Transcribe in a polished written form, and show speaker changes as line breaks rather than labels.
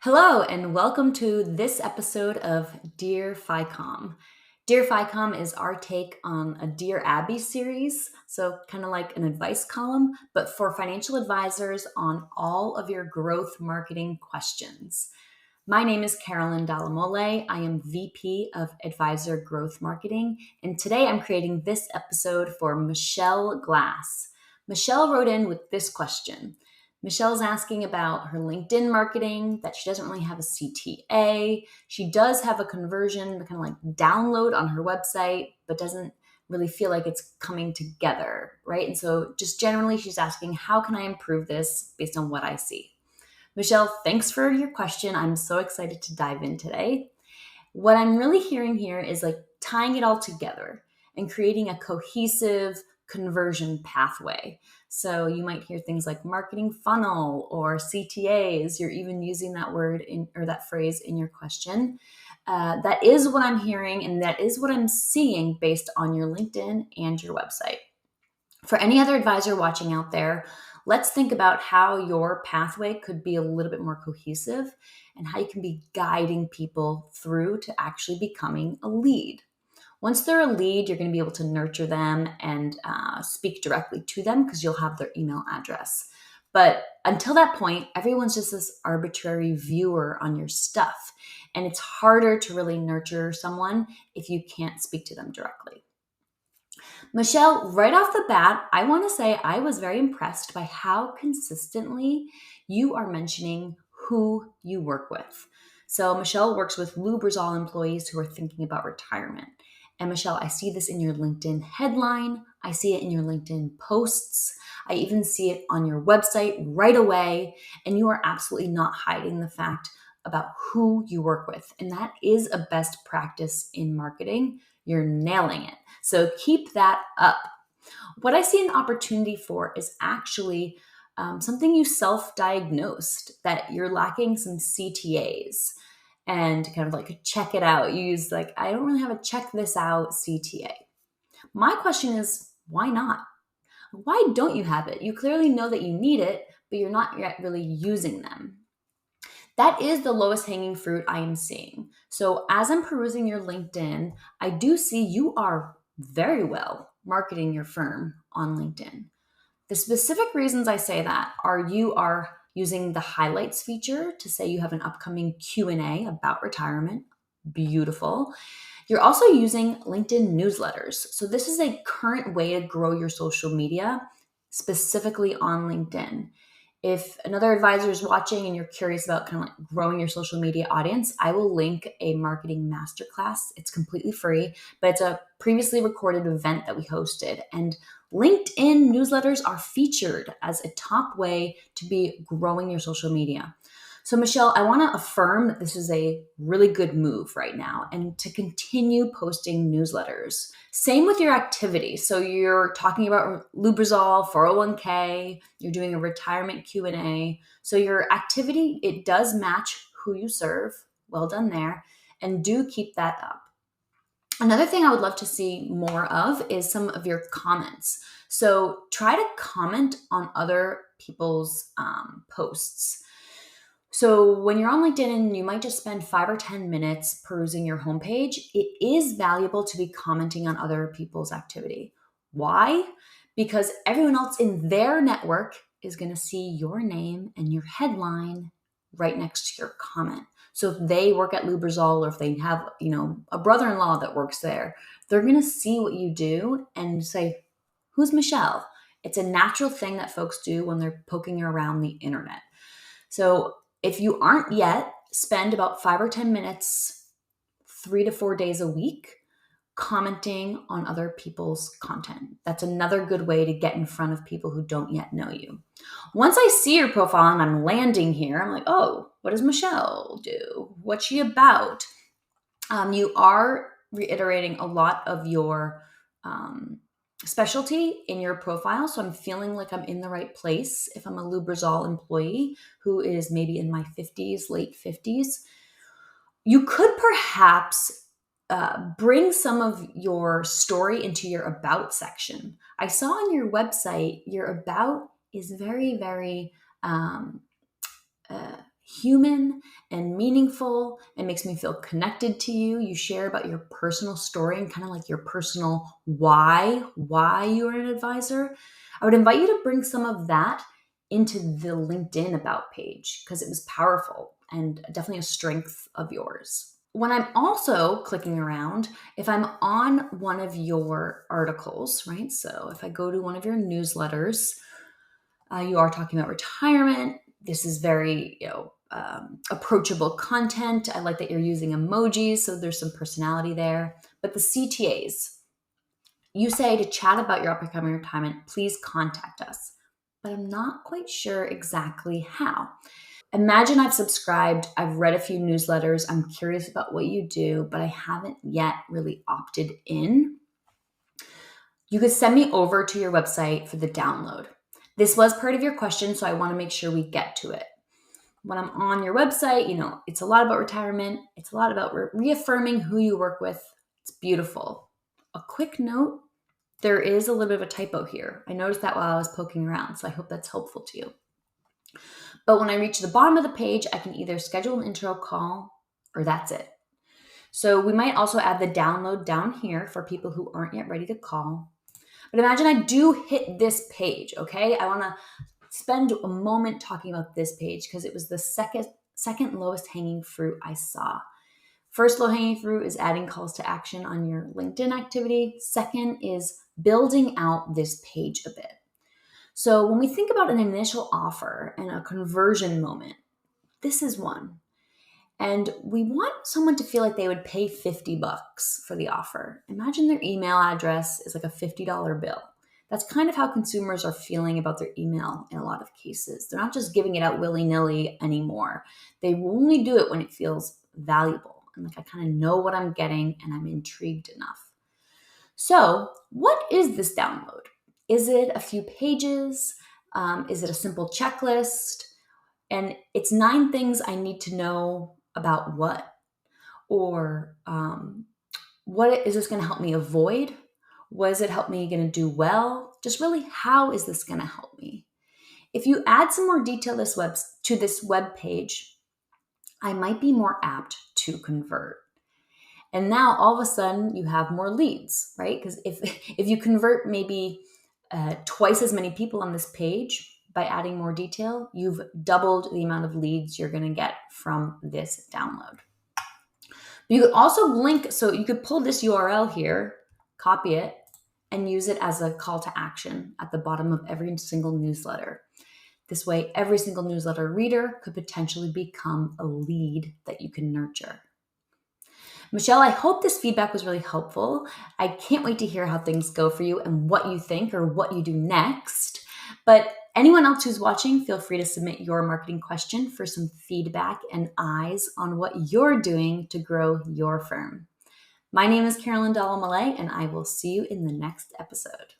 Hello, and welcome to this episode of Dear FiComm. Dear FiComm is our take on a Dear Abby series, so kind of like an advice column, but for financial advisors on all of your growth marketing questions. My name is Carolyn Dalamole. I am VP of Advisor Growth Marketing, and today I'm creating this episode for Michelle Glass. Michelle wrote in with this question. Michelle's asking about her LinkedIn marketing, that she doesn't really have a CTA. She does have a conversion, kind of like download on her website, but doesn't really feel like it's coming together, right? And so just generally, she's asking, how can I improve this based on what I see? Michelle, thanks for your question. I'm so excited to dive in today. What I'm really hearing here is like tying it all together and creating a cohesive conversion pathway. So you might hear things like marketing funnel or CTAs. You're even using that word or that phrase in your question. That is what I'm hearing, and that is what I'm seeing based on your LinkedIn and your website. For any other advisor watching out there, let's think about how your pathway could be a little bit more cohesive and how you can be guiding people through to actually becoming a lead. Once they're a lead, you're going to be able to nurture them and speak directly to them because you'll have their email address. But until that point, everyone's just this arbitrary viewer on your stuff. And it's harder to really nurture someone if you can't speak to them directly. Michelle, right off the bat, I want to say I was very impressed by how consistently you are mentioning who you work with. So Michelle works with Lubrizol employees who are thinking about retirement. And Michelle, I see this in your LinkedIn headline. I see it in your LinkedIn posts. I even see it on your website right away. And you are absolutely not hiding the fact about who you work with. And that is a best practice in marketing. You're nailing it. So keep that up. What I see an opportunity for is actually something you self-diagnosed, that you're lacking some CTAs and kind of like check it out. You use like, I don't really have a check this out CTA. My question is, why not? Why don't you have it? You clearly know that you need it, but you're not yet really using them. That is the lowest hanging fruit I am seeing. So as I'm perusing your LinkedIn, I do see you are very well marketing your firm on LinkedIn. The specific reasons I say that are you are using the highlights feature to say you have an upcoming Q&A about retirement. Beautiful. You're also using LinkedIn newsletters. So this is a current way to grow your social media, specifically on LinkedIn. If another advisor is watching and you're curious about kind of like growing your social media audience, I will link a Marketing Masterclass. It's completely free, but it's a previously recorded event that we hosted. And LinkedIn newsletters are featured as a top way to be growing your social media. So Michelle, I want to affirm that this is a really good move right now and to continue posting newsletters. Same with your activity. So you're talking about Lubrizol, 401k, you're doing a retirement Q&A. So your activity, it does match who you serve. Well done there. And do keep that up. Another thing I would love to see more of is some of your comments. So try to comment on other people's posts. So when you're on LinkedIn and you might just spend 5 or 10 minutes perusing your homepage, it is valuable to be commenting on other people's activity. Why? Because everyone else in their network is going to see your name and your headline right next to your comment. So if they work at Lubrizol or if they have, a brother-in-law that works there, they're going to see what you do and say, who's Michelle? It's a natural thing that folks do when they're poking around the internet. So if you aren't yet, spend about 5 or 10 minutes, 3 to 4 days a week, commenting on other people's content. That's another good way to get in front of people who don't yet know you. Once I see your profile and I'm landing here, I'm like, oh, what does Michelle do? What's she about? You are reiterating a lot of your specialty in your profile. So I'm feeling like I'm in the right place. If I'm a Lubrizol employee who is maybe in my 50s, late 50s, you could perhaps bring some of your story into your about section. I saw on your website, your about is very, very human and meaningful. It makes me feel connected to you. You share about your personal story and kind of like your personal why you are an advisor. I would invite you to bring some of that into the LinkedIn About page because it was powerful and definitely a strength of yours. When I'm also clicking around, if I'm on one of your articles, right? So if I go to one of your newsletters, you are talking about retirement. This is very, approachable content. I like that you're using emojis, so there's some personality there. But the CTAs, you say to chat about your upcoming retirement, please contact us. But I'm not quite sure exactly how. Imagine I've subscribed, I've read a few newsletters, I'm curious about what you do, but I haven't yet really opted in. You could send me over to your website for the download. This was part of your question, so I want to make sure we get to it. When I'm on your website, it's a lot about retirement. It's a lot about reaffirming who you work with. It's beautiful. A quick note, there is a little bit of a typo here. I noticed that while I was poking around, so I hope that's helpful to you. But when I reach the bottom of the page, I can either schedule an intro call or that's it. So we might also add the download down here for people who aren't yet ready to call. But imagine I do hit this page, okay? I want to spend a moment talking about this page because it was the second lowest hanging fruit I saw. First low hanging fruit is adding calls to action on your LinkedIn activity. Second is building out this page a bit. So when we think about an initial offer and a conversion moment, this is one. And we want someone to feel like they would pay $50 for the offer. Imagine their email address is like a $50 bill. That's kind of how consumers are feeling about their email in a lot of cases. They're not just giving it out willy-nilly anymore. They only do it when it feels valuable. And like I kind of know what I'm getting and I'm intrigued enough. So what is this download? Is it a few pages? Is it a simple checklist? And it's 9 things I need to know about what? Or what is this going to help me avoid? What is it help me going to do well? Just really, how is this going to help me? If you add some more detail to this web page, I might be more apt to convert. And now all of a sudden you have more leads, right? Because if you convert maybe twice as many people on this page by adding more detail, you've doubled the amount of leads you're going to get from this download. You could also link, so you could pull this URL here, copy it, and use it as a call to action at the bottom of every single newsletter. This way, every single newsletter reader could potentially become a lead that you can nurture. Michelle, I hope this feedback was really helpful. I can't wait to hear how things go for you and what you think or what you do next. But anyone else who's watching, feel free to submit your marketing question for some feedback and eyes on what you're doing to grow your firm. My name is Carolyn Dalla-Malay, and I will see you in the next episode.